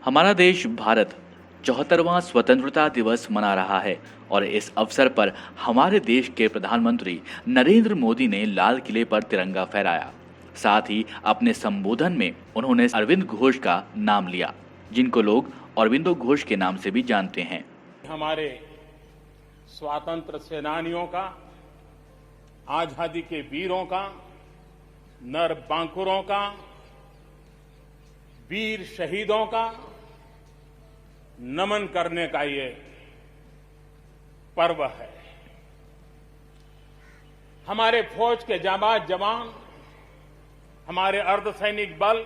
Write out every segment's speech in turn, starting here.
हमारा देश भारत 74वां स्वतंत्रता दिवस मना रहा है और इस अवसर पर हमारे देश के प्रधानमंत्री नरेंद्र मोदी ने लाल किले पर तिरंगा फहराया। साथ ही अपने संबोधन में उन्होंने अरविंद घोष का नाम लिया, जिनको लोग अरविंदो घोष के नाम से भी जानते हैं। हमारे स्वातंत्र सेनानियों का, आजादी के वीरों का, नर बांकुरों का, वीर शहीदों का नमन करने का ये पर्व है। हमारे फौज के जाबाज जवान, हमारे अर्धसैनिक बल,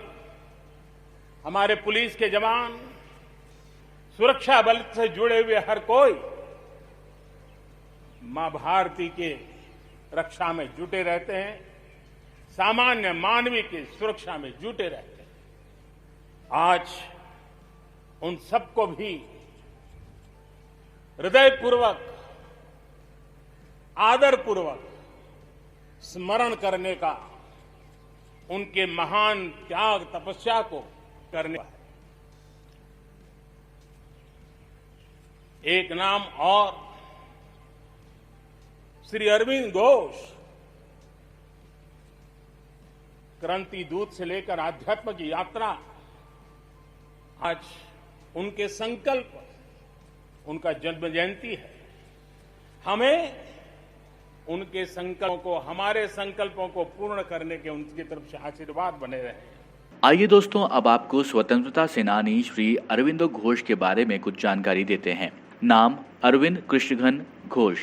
हमारे पुलिस के जवान, सुरक्षा बल से जुड़े हुए हर कोई मां भारती के रक्षा में जुटे रहते हैं, सामान्य मानवीय की सुरक्षा में जुटे रहते हैं। आज उन सबको भी हृदयपूर्वक, आदरपूर्वक स्मरण करने का, उनके महान त्याग तपस्या को करने का एक नाम और, श्री अरविंद घोष क्रांति दूत से लेकर आध्यात्म की यात्रा, आज उनके संकल्प, उनका जन्म जयंती है। हमें उनके संकल्पों को, हमारे संकल्पों को पूर्ण करने के उनकी तरफ से आशीर्वाद बने रहे। आइए दोस्तों, अब आपको स्वतंत्रता सेनानी श्री अरविंदो घोष के बारे में कुछ जानकारी देते हैं। नाम अरविंद कृष्णघन घोष,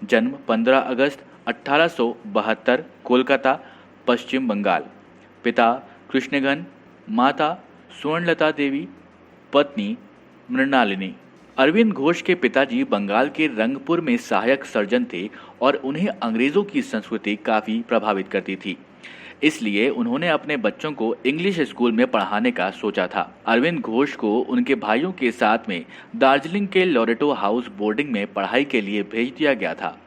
जन्म 15 अगस्त 1872, कोलकाता, पश्चिम बंगाल। पिता कृष्णघन, माता स्वर्णलता देवी, पत्नी मृणालिनी। अरविंद घोष के पिताजी बंगाल के रंगपुर में सहायक सर्जन थे और उन्हें अंग्रेजों की संस्कृति काफी प्रभावित करती थी, इसलिए उन्होंने अपने बच्चों को इंग्लिश स्कूल में पढ़ाने का सोचा था। अरविंद घोष को उनके भाइयों के साथ में दार्जिलिंग के लोरेटो हाउस बोर्डिंग में पढ़ाई के लिए भेज दिया गया था।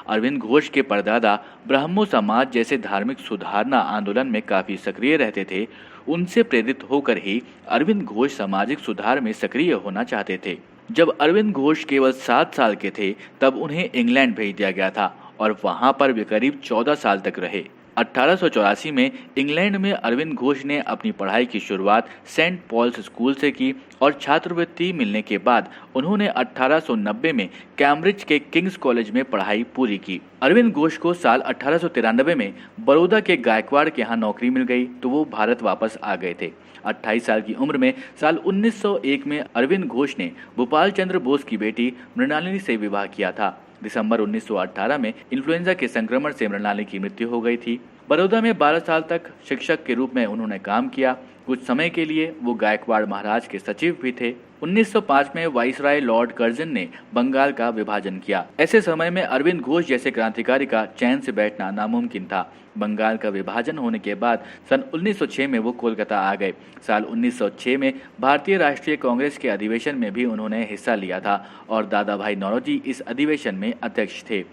अरविंद घोष के परदादा ब्राह्मो समाज जैसे धार्मिक सुधारना आंदोलन में काफी सक्रिय रहते थे। उनसे प्रेरित होकर ही अरविंद घोष सामाजिक सुधार में सक्रिय होना चाहते थे। जब अरविंद घोष केवल 7 साल के थे तब उन्हें इंग्लैंड भेज दिया गया था और वहां पर वे करीब 14 साल तक रहे। 1884 में इंग्लैंड में अरविंद घोष ने अपनी पढ़ाई की शुरुआत सेंट पॉल्स स्कूल से की और छात्रवृत्ति मिलने के बाद उन्होंने 1890 में कैम्ब्रिज के किंग्स कॉलेज में पढ़ाई पूरी की। अरविंद घोष को साल 1893 में बड़ौदा के गायकवाड़ के यहाँ नौकरी मिल गई तो वो भारत वापस आ गए थे। 28 साल की उम्र में साल 1901 में अरविंद घोष ने भोपाल चंद्र बोस की बेटी मृणालिनी से विवाह किया था। दिसंबर 1918 में इन्फ्लुएंजा के संक्रमण से मृणालिनी की मृत्यु हो गई थी। बड़ौदा में 12 साल तक शिक्षक के रूप में उन्होंने काम किया। कुछ समय के लिए वो गायकवाड़ महाराज के सचिव भी थे। 1905 में वाइसराय लॉर्ड कर्जन ने बंगाल का विभाजन किया। ऐसे समय में अरविंद घोष जैसे क्रांतिकारी का चैन से बैठना नामुमकिन था। बंगाल का विभाजन होने के बाद सन 1906 में वो कोलकाता आ गए। साल 1906 में भारतीय राष्ट्रीय कांग्रेस के अधिवेशन में भी उन्होंने हिस्सा लिया था और दादा भाई नौरोजी इस अधिवेशन में अध्यक्ष थे।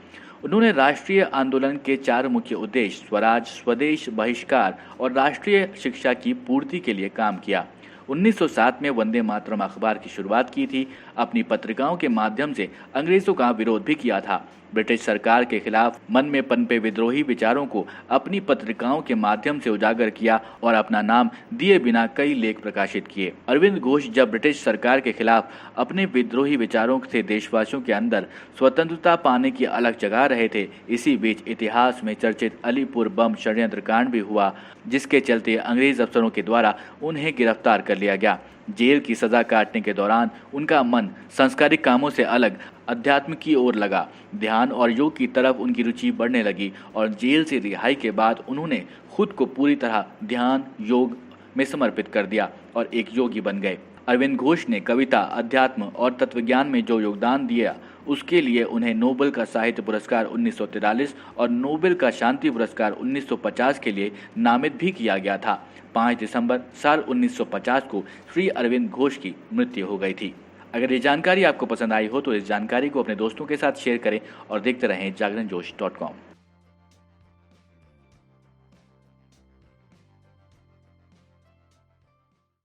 उन्होंने राष्ट्रीय आंदोलन के 4 मुख्य उद्देश्य स्वराज, स्वदेश, बहिष्कार और राष्ट्रीय शिक्षा की पूर्ति के लिए काम किया। 1907 में वंदे मातरम अखबार की शुरुआत की थी। अपनी पत्रिकाओं के माध्यम से अंग्रेजों का विरोध भी किया था। ब्रिटिश सरकार के खिलाफ मन में पनपे विद्रोही विचारों को अपनी पत्रिकाओं के माध्यम से उजागर किया और अपना नाम दिए बिना कई लेख प्रकाशित किए। अरविंद घोष जब ब्रिटिश सरकार के खिलाफ अपने विद्रोही विचारों से देशवासियों के अंदर स्वतंत्रता पाने की अलग जगा रहे थे, इसी बीच इतिहास में चर्चित अलीपुर बम षड्यंत्र कांड भी हुआ, जिसके चलते अंग्रेज अफसरों के द्वारा उन्हें गिरफ्तार कर लिया गया। जेल की सजा काटने के दौरान उनका मन सांस्कृतिक कामों से अलग अध्यात्म की ओर लगा। ध्यान और योग की तरफ उनकी रुचि बढ़ने लगी और जेल से रिहाई के बाद उन्होंने खुद को पूरी तरह ध्यान योग में समर्पित कर दिया और एक योगी बन गए। अरविंद घोष ने कविता, अध्यात्म और तत्वज्ञान में जो योगदान दिया उसके लिए उन्हें नोबेल का साहित्य पुरस्कार 1943 और नोबेल का शांति पुरस्कार 1950 के लिए नामित भी किया गया था। 5 दिसंबर साल 1950 को श्री अरविंद घोष की मृत्यु हो गई थी। अगर ये जानकारी आपको पसंद आई हो तो इस जानकारी को अपने दोस्तों के साथ शेयर करें और देखते रहें जागरणजोश.com।